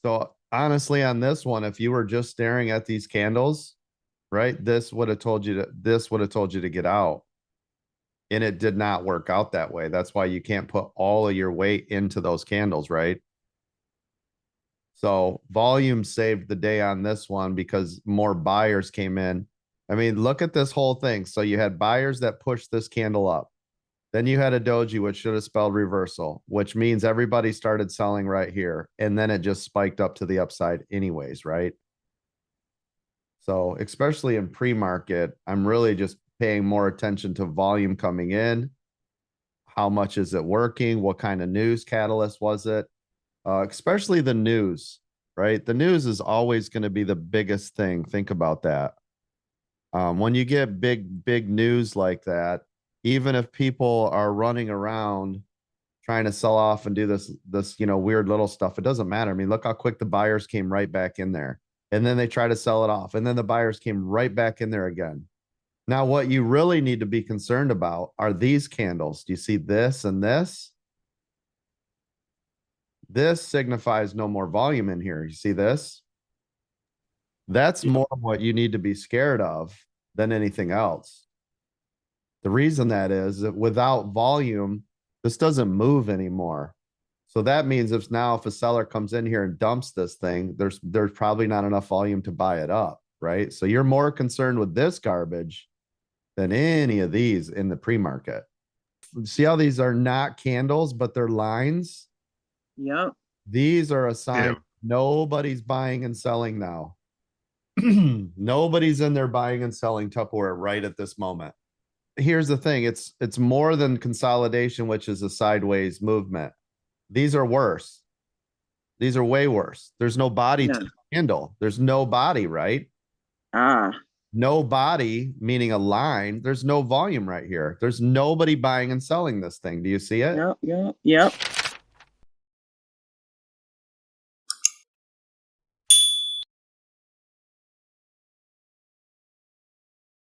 So honestly, on this one, if you were just staring at these candles, right, this would have told you to get out. And it did not work out that way. That's why you can't put all of your weight into those candles, right? So volume saved the day on this one because more buyers came in. I mean, look at this whole thing. So you had buyers that pushed this candle up. Then you had a doji, which should have spelled reversal, which means everybody started selling right here. And then it just spiked up to the upside anyways, right? So especially in pre-market, I'm really just paying more attention to volume coming in. How much is it working? What kind of news catalyst was it? Especially the news, right? The news is always going to be the biggest thing. Think about that. When you get big news like that, even if people are running around trying to sell off and do this, weird little stuff, it doesn't matter. I mean, look how quick the buyers came right back in there. And then they try to sell it off. And then the buyers came right back in there again. Now, what you really need to be concerned about are these candles. Do you see this and this? This signifies no more volume in here. You see this? That's more what you need to be scared of than anything else. The reason that is that without volume, this doesn't move anymore. So that means if a seller comes in here and dumps this thing, there's probably not enough volume to buy it up, right? So you're more concerned with this garbage than any of these in the pre-market. See how these are not candles, but they're lines? Yep. These are a sign Yeah. nobody's buying and selling now. Nobody's in there buying and selling Tupperware right at this moment. Here's the thing, it's more than consolidation, which is a sideways movement. These are worse. These are way worse. There's no body Yeah. to the candle. There's no body, right? Ah. No body, meaning a line. There's no volume right here. There's nobody buying and selling this thing. Do you see it? Yep. Yep. Yep.